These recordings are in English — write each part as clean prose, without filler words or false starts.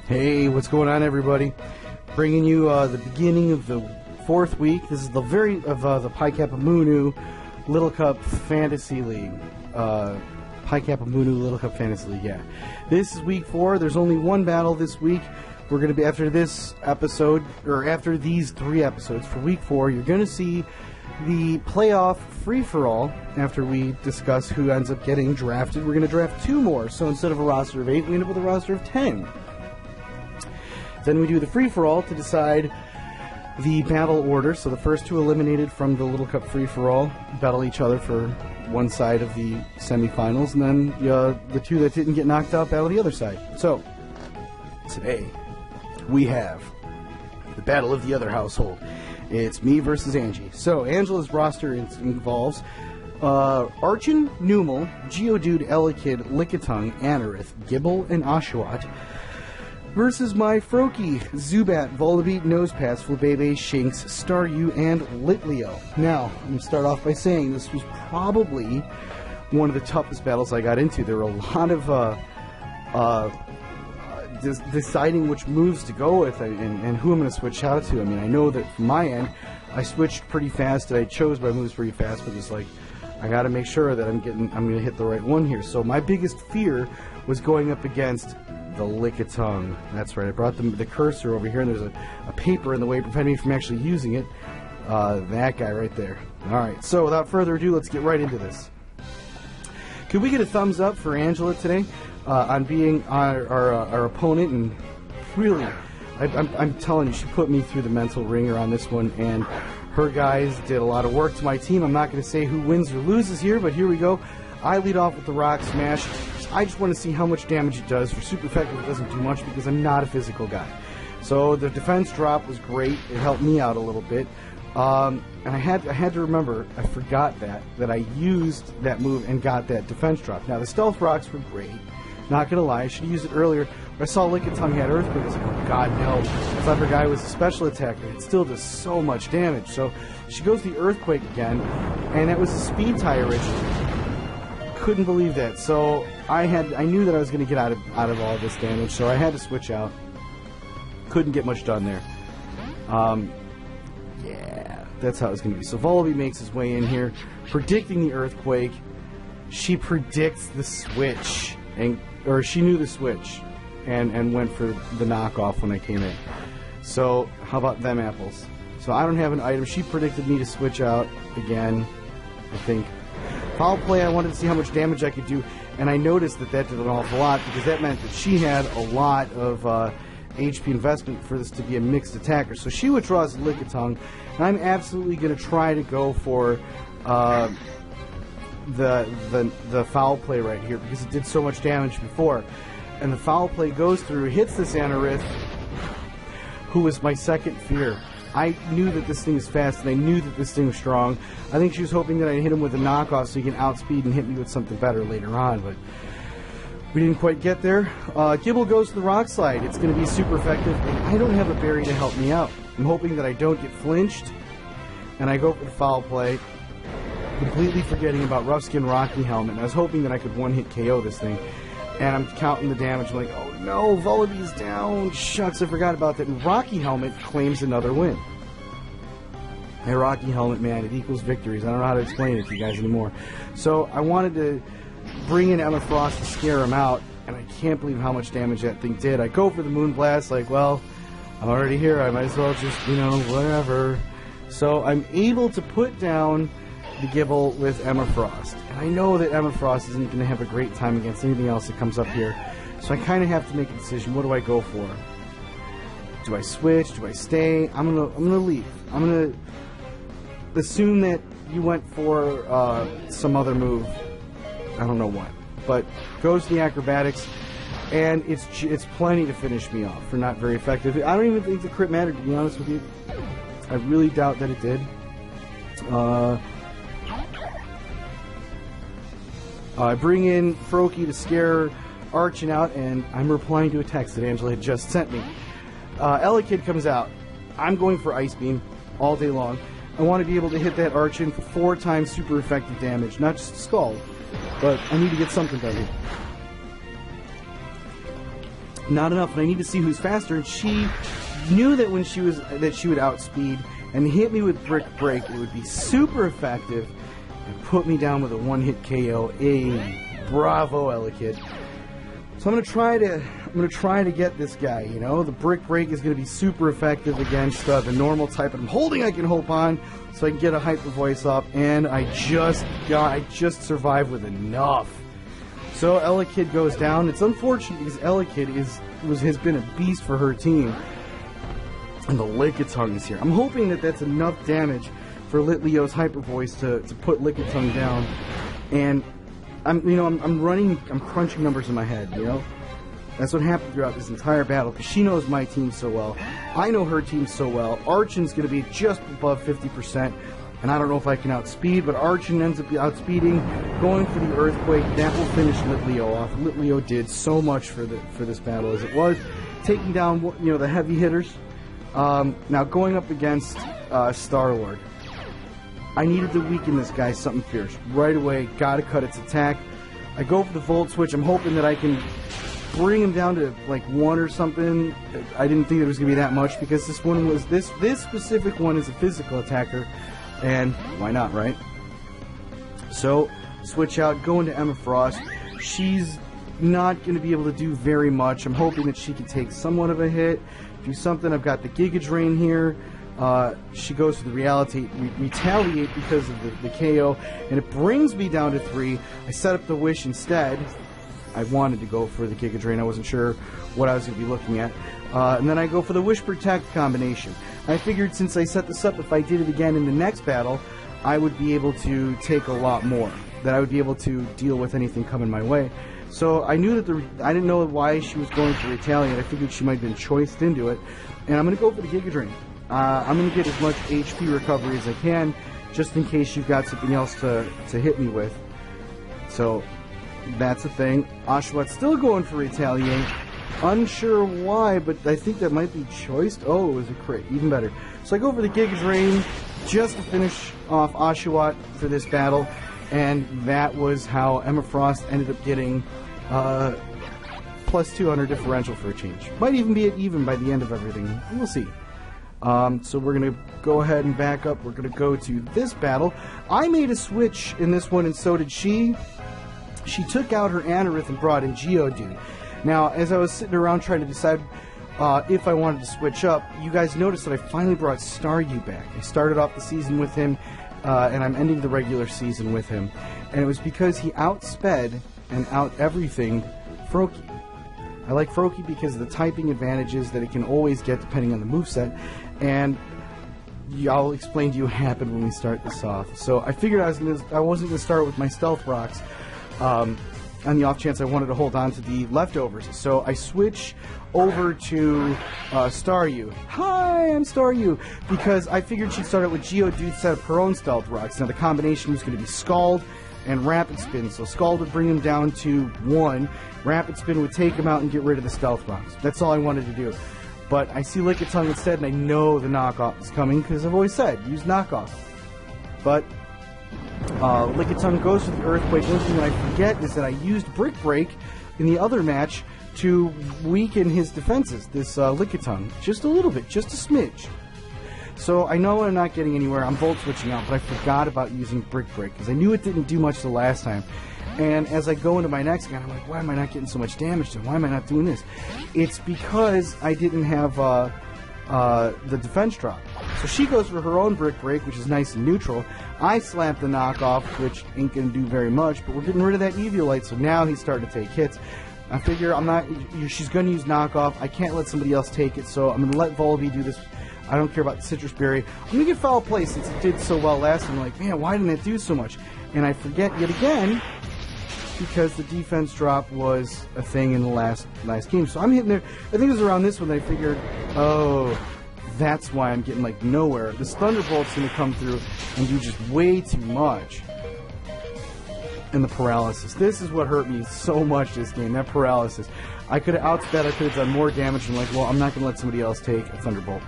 Hey, what's going on, everybody? Bringing you the beginning of the 4th week. This is the the PiKappaMuNu Little Cup Fantasy League. PiKappaMuNu Little Cup Fantasy League, yeah. This is week 4. There's only one battle this week. We're going to be, after this episode, or after these 3 episodes for week 4, you're going to see the playoff free-for-all after we discuss who ends up getting drafted. We're going to draft 2 more. So instead of a roster of 8, we end up with a roster of 10. Then we do the free-for-all to decide the battle order. So the first 2 eliminated from the Little Cup free-for-all battle each other for one side of the semifinals, and then the 2 that didn't get knocked out battle the other side. So today we have the battle of the other household. It's me versus Angie. So Angela's roster involves Archon, Numal, Geodude, Elekid, Lickitung, Anorith, Gible, and Oshawott versus my Froakie, Zubat, Volbeat, Nosepass, Flabebe, Shinx, Staryu, and Litleo. Now, I'm going to start off by saying this was probably one of the toughest battles I got into. There were a lot of deciding which moves to go with and who I'm going to switch out to. I mean, I know that from my end, I switched pretty fast and I chose my moves pretty fast, but it's like, I got to make sure that I'm going to hit the right one here. So my biggest fear was going up against the Lickitung. That's right. I brought the cursor over here, and there's a paper in the way preventing me from actually using it. That guy right there. All right. So without further ado, let's get right into this. Could we get a thumbs up for Angela today on being our opponent? And really, I'm telling you, she put me through the mental ringer on this one, and her guys did a lot of work to my team. I'm not going to say who wins or loses here, but here we go. I lead off with the Rock Smash. I just want to see how much damage it does. For super effective, it doesn't do much because I'm not a physical guy. So the defense drop was great. It helped me out a little bit. And I had to remember, I forgot that I used that move and got that defense drop. Now, the Stealth Rocks were great. Not going to lie, I should have used it earlier. But I saw Lickitung had Earthquake. I was like, oh god, no. I thought her guy was a special attacker. It still does so much damage. So she goes the Earthquake again, and that was a speed tie originally. Couldn't believe that. So I knew that I was going to get out of all this damage, so I had to switch out. Couldn't get much done there. Yeah, that's how it was going to be. So Volbeat makes his way in here, predicting the Earthquake. She predicts the switch, or she knew the switch, and went for the knockoff when I came in. So how about them apples? So I don't have an item. She predicted me to switch out again, I think. Foul play, I wanted to see how much damage I could do, and I noticed that did an awful lot, because that meant that she had a lot of HP investment for this to be a mixed attacker. So she withdraws Lickitung, and I'm absolutely going to try to go for the foul play right here, because it did so much damage before. And the foul play goes through, hits this Anorith, who was my second fear. I knew that this thing was fast, and I knew that this thing was strong. I think she was hoping that I'd hit him with a knockoff so he can outspeed and hit me with something better later on, but we didn't quite get there. Gible goes to the Rock Slide. It's going to be super effective, and I don't have a berry to help me out. I'm hoping that I don't get flinched, and I go for the foul play, completely forgetting about Rough Skin Rocky Helmet. And I was hoping that I could one-hit KO this thing, and I'm counting the damage. I'm like, oh no, Volbeat's down. Shucks, I forgot about that. And Rocky Helmet claims another win. Hey, Rocky Helmet, man, it equals victories. I don't know how to explain it to you guys anymore. So I wanted to bring in Emma Frost to scare him out, and I can't believe how much damage that thing did. I go for the Moonblast, like, well, I'm already here. I might as well just, whatever. So I'm able to put down the Gible with Emma Frost. And I know that Emma Frost isn't going to have a great time against anything else that comes up here. So I kind of have to make a decision. What do I go for? Do I switch? Do I stay? I'm gonna leave. I'm gonna assume that you went for some other move. I don't know what. But goes to the acrobatics, and it's plenty to finish me off for not very effective. I don't even think the crit mattered, to be honest with you. I really doubt that it did. I bring in Froakie to scare Archon out, and I'm replying to a text that Angela had just sent me. Elekid comes out. I'm going for Ice Beam all day long. I want to be able to hit that Archon for 4 times super effective damage, not just Skull, but I need to get something done here. not enough, and I need to see who's faster. And she knew that when she would outspeed and hit me with Brick Break, it would be super effective and put me down with a one-hit KO. Bravo, Elekid. So I'm gonna try to get this guy. You know, the Brick Break is gonna be super effective against the normal type, and I'm holding I can hope on so I can get a hyper voice up, and I just survived with enough. So Elekid goes down. It's unfortunate because Elekid has been a beast for her team, and the Lickitung is here. I'm hoping that that's enough damage for Litleo's hyper voice to put Lickitung down, and I'm crunching numbers in my head, you know? That's what happened throughout this entire battle, because she knows my team so well. I know her team so well. Archin's going to be just above 50%, and I don't know if I can outspeed, but Archin ends up outspeeding, going for the Earthquake. That will finish Litleo off. Litleo did so much for this battle as it was, taking down, you know, the heavy hitters. Now going up against Star-Lord. I needed to weaken this guy something fierce. Right away, gotta cut its attack. I go for the Volt Switch. I'm hoping that I can bring him down to like 1 or something. I didn't think it was gonna be that much because this one was this specific one is a physical attacker, and why not, right? So switch out, go into Emma Frost. She's not gonna be able to do very much. I'm hoping that she can take somewhat of a hit, do something. I've got the Giga Drain here. She goes for the retaliate because of the KO, and it brings me down to 3. I set up the Wish instead. I wanted to go for the Giga Drain. I wasn't sure what I was going to be looking at. And then I go for the Wish Protect combination. I figured since I set this up, if I did it again in the next battle, I would be able to take a lot more. That I would be able to deal with anything coming my way. So I knew that I didn't know why she was going for retaliate. I figured she might have been choiced into it. And I'm going to go for the Giga Drain. I'm going to get as much HP recovery as I can, just in case you've got something else to hit me with. So, that's the thing. Oshawott still going for retaliate. Unsure why, but I think that might be choiced. Oh, it was a crit. Even better. So I go for the Giga Drain just to finish off Oshawott for this battle, and that was how Emma Frost ended up getting plus 200 differential for a change. Might even be at even by the end of everything. We'll see. So we're going to go ahead and back up. We're going to go to this battle. I made a switch in this one, and so did she. She took out her Anorith and brought in Geodude. Now, as I was sitting around trying to decide if I wanted to switch up, you guys noticed that I finally brought Staryu back. I started off the season with him, and I'm ending the regular season with him. And it was because he outsped and out-everything Froakie. I like Froakie because of the typing advantages that it can always get depending on the moveset, and I'll explain to you what happened when we start this off. So I figured I wasn't going to start with my Stealth Rocks on the off chance I wanted to hold on to the leftovers. So I switch over to Staryu. Hi, I'm Staryu, because I figured she'd start out with Geodude, set up her own Stealth Rocks. Now the combination was going to be Scald and Rapid Spin. So Scald would bring him down to 1. Rapid Spin would take him out and get rid of the Stealth Rocks. That's all I wanted to do. But I see Lickitung instead, and I know the knockoff is coming, because I've always said, use knockoff. But Lickitung goes for the Earthquake. One thing that I forget is that I used Brick Break in the other match to weaken his defenses, this Lickitung. Just a little bit, just a smidge. So I know I'm not getting anywhere. I'm Volt Switching out, but I forgot about using Brick Break, because I knew it didn't do much the last time. And as I go into my next guy, I'm like, why am I not getting so much damage to him? Why am I not doing this? It's because I didn't have the defense drop. So she goes for her own Brick Break, which is nice and neutral. I slap the knockoff, which ain't going to do very much, but we're getting rid of that Eviolite, so now he's starting to take hits. I figure she's going to use knockoff. I can't let somebody else take it, so I'm going to let Volibee do this. I don't care about the Citrus Berry. I'm going to get Foul Play since it did so well last time. I'm like, man, why didn't it do so much? And I forget yet again, because the defense drop was a thing in the last game. So I'm hitting there. I think it was around this one that I figured, oh, that's why I'm getting like nowhere. This Thunderbolt's going to come through and do just way too much. And the paralysis. This is what hurt me so much this game, that paralysis. I could have outsped, I could have done more damage, and like, well, I'm not going to let somebody else take a Thunderbolt.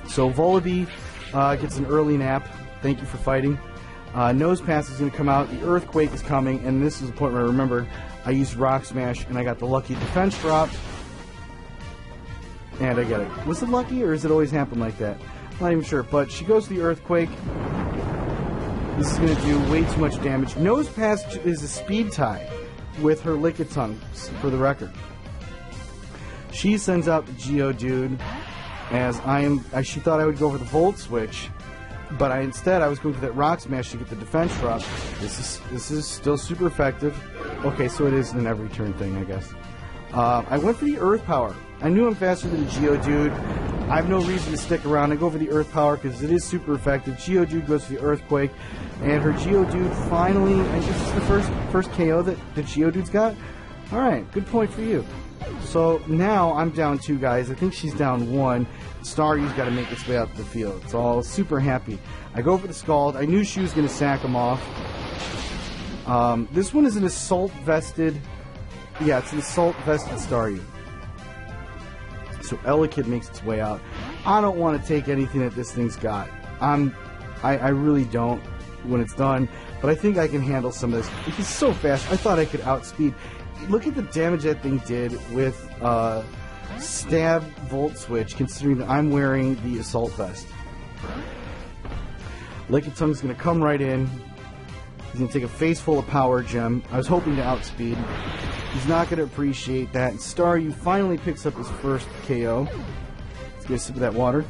So Volibee gets an early nap. Thank you for fighting. Nose Pass is going to come out. The Earthquake is coming, and this is the point where I remember I used Rock Smash, and I got the lucky defense drop. And I get it. Was it lucky, or does it always happen like that? I'm not even sure. But she goes to the Earthquake. This is going to do way too much damage. Nose Pass is a speed tie with her Lickitung, for the record. She sends out the Geodude, as she thought I would go for the Volt Switch, but instead I was going for that Rock Smash to get the defense drop. This is still super effective. Okay, so it is an every turn thing, I guess. I went for the Earth Power. I knew I'm faster than the Geodude. I have no reason to stick around. I go for the Earth Power because it is super effective. Geodude goes for the Earthquake, and her Geodude finally, and this is the first KO that the Geodude's got. Alright, good point for you. So now I'm down 2 guys. I think she's down 1. Staryu's got to make its way out to the field. So I'm super happy. I go for the Scald. I knew she was going to sack him off. This one is an Assault Vested. Yeah, it's an Assault Vested Staryu. So Elekid makes its way out. I don't want to take anything that this thing's got. I really don't when it's done. But I think I can handle some of this. It's so fast. I thought I could outspeed. Look at the damage that thing did with Stab Volt Switch, considering that I'm wearing the Assault Vest. Lickiting's going to come right in. He's going to take a face full of Power Gem. I was hoping to outspeed. He's not going to appreciate that. And Staryu finally picks up his first KO. Let's get a sip of that water.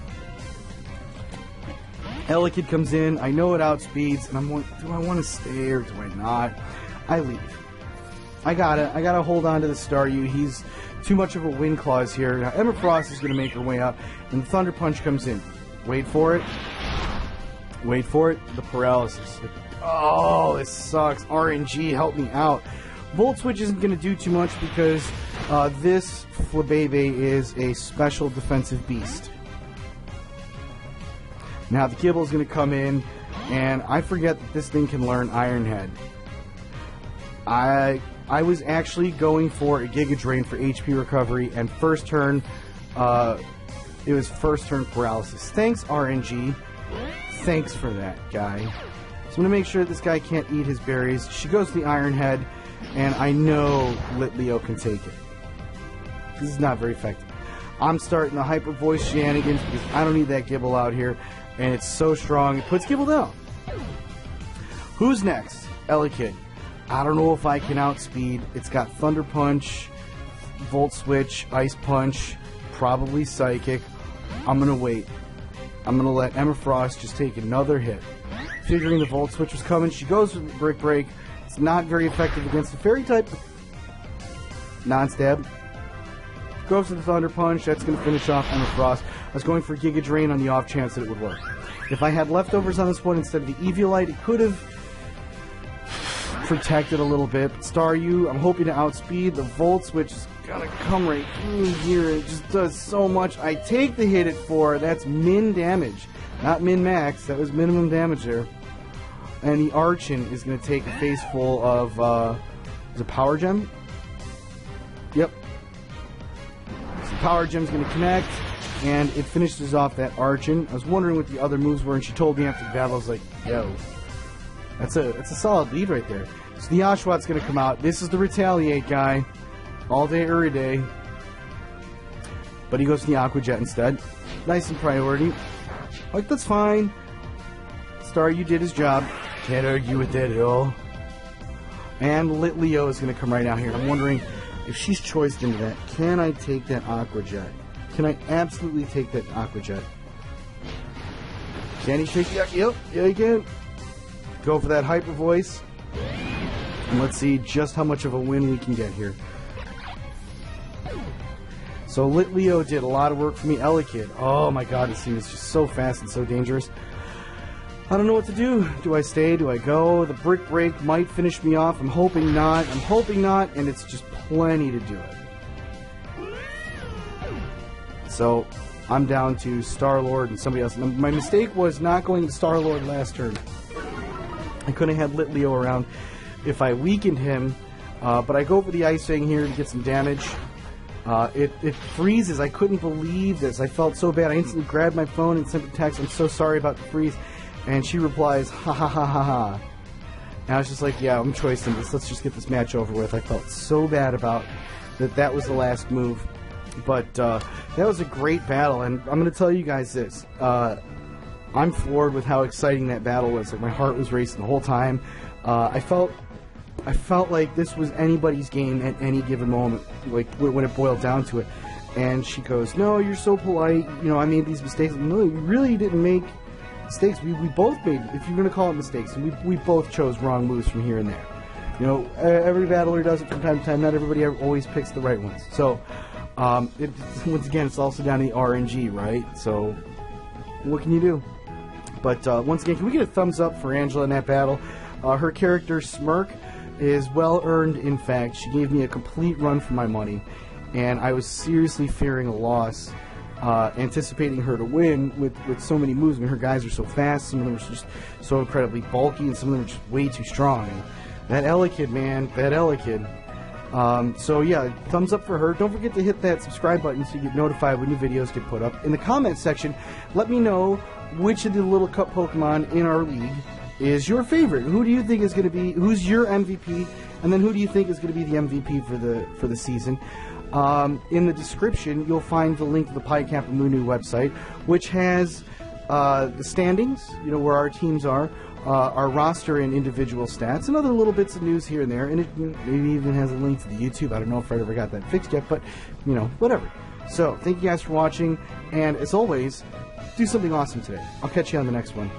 Elekid comes in. I know it outspeeds, and I'm like, do I want to stay or do I not? I leave. I gotta hold on to the Staryu. He's too much of a Wind Claws here. Now Emma Frost is gonna make her way up, and the Thunder Punch comes in. Wait for it. Wait for it. The paralysis. Like, oh, this sucks. RNG, help me out. Volt Switch isn't gonna do too much because this Flabébé is a special defensive beast. Now the Gibble's gonna come in, and I forget that this thing can learn Iron Head. I was actually going for a Giga Drain for HP recovery, and first turn, it was first turn paralysis. Thanks, RNG. Thanks for that, guy. So I'm going to make sure this guy can't eat his berries. She goes to the Iron Head, and I know Litleo can take it. This is not very effective. I'm starting the Hyper Voice shenanigans because I don't need that Gibble out here, and it's so strong, it puts Gibble down. Who's next? Elekid. I don't know if I can outspeed. It's got Thunder Punch, Volt Switch, Ice Punch, probably Psychic. I'm going to wait. I'm going to let Emma Frost just take another hit. Figuring the Volt Switch was coming, she goes for the Brick Break. It's not very effective against the Fairy type. Non-stab. Goes for the Thunder Punch. That's going to finish off Emma Frost. I was going for Giga Drain on the off chance that it would work. If I had leftovers on this one instead of the Eviolite, it could have protected a little bit. But Staryu, I'm hoping to outspeed. The Volt Switch is gonna come right through here. It just does so much. I take the hit at 4. That's min damage, not min max. That was minimum damage there. And the Archon is gonna take a face full of is it Power Gem? Yep. So Power Gem's gonna connect, and it finishes off that Archon. I was wondering what the other moves were, and she told me after the battle. I was like, yo. That's a solid lead right there. So the Oshawtt's going to come out. This is the Retaliate guy. All day, every day. But he goes to the Aqua Jet instead. Nice and priority. Like, that's fine. Staryu did his job. Can't argue with that at all. And Litleo is going to come right out here. I'm wondering if she's choiced into that. Can I take that Aqua Jet? Can I absolutely take that Aqua Jet? Can he take it? Yep, yeah, he can. Go for that Hyper Voice. And let's see just how much of a win we can get here. So Litleo did a lot of work for me. Elekid. Oh my god, this thing is just so fast and so dangerous. I don't know what to do. Do I stay? Do I go? The Brick Break might finish me off. I'm hoping not. I'm hoping not, and it's just plenty to do it. So I'm down to Star-Lord and somebody else. My mistake was not going to Star-Lord last turn. I could have had Litleo around if I weakened him, but I go for the Ice Fang here to get some damage. It freezes. I couldn't believe this. I felt so bad. I instantly grabbed my phone and sent a text, "I'm so sorry about the freeze." And she replies, "Ha ha ha ha ha." And I was just like, yeah, I'm choicing this. Let's just get this match over with. I felt so bad about that was the last move. But that was a great battle, and I'm going to tell you guys this. I'm floored with how exciting that battle was. Like, my heart was racing the whole time. I felt like this was anybody's game at any given moment, like when it boiled down to it. And she goes, "No, you're so polite. You know, I made these mistakes." No, you really didn't make mistakes. We both made, if you're going to call it mistakes, and we both chose wrong moves from here and there. You know, every battler does it from time to time. Not everybody always picks the right ones. So, once again, it's also down to the RNG, right? So, what can you do? But once again, can we get a thumbs up for Angela in that battle? Her character, Smirk, is well earned. In fact, she gave me a complete run for my money, and I was seriously fearing a loss, anticipating her to win with so many moves. I mean, her guys are so fast, some of them are just so incredibly bulky, and some of them are just way too strong. And that Ella kid, man, that Ella kid. So yeah, thumbs up for her. Don't forget to hit that subscribe button so you get notified when new videos get put up. In the comments section, let me know which of the little cup Pokemon in our league is your favorite. Who do you think is going to be, who's your MVP, and then who do you think is going to be the MVP for the season? In the description, you'll find the link to the PiKappaMuNu website, which has the standings, you know, where our teams are, our roster and individual stats, and other little bits of news here and there. And it maybe even has a link to the YouTube. I don't know if I ever got that fixed yet, but, you know, whatever. So, thank you guys for watching, and as always, do something awesome today. I'll catch you on the next one.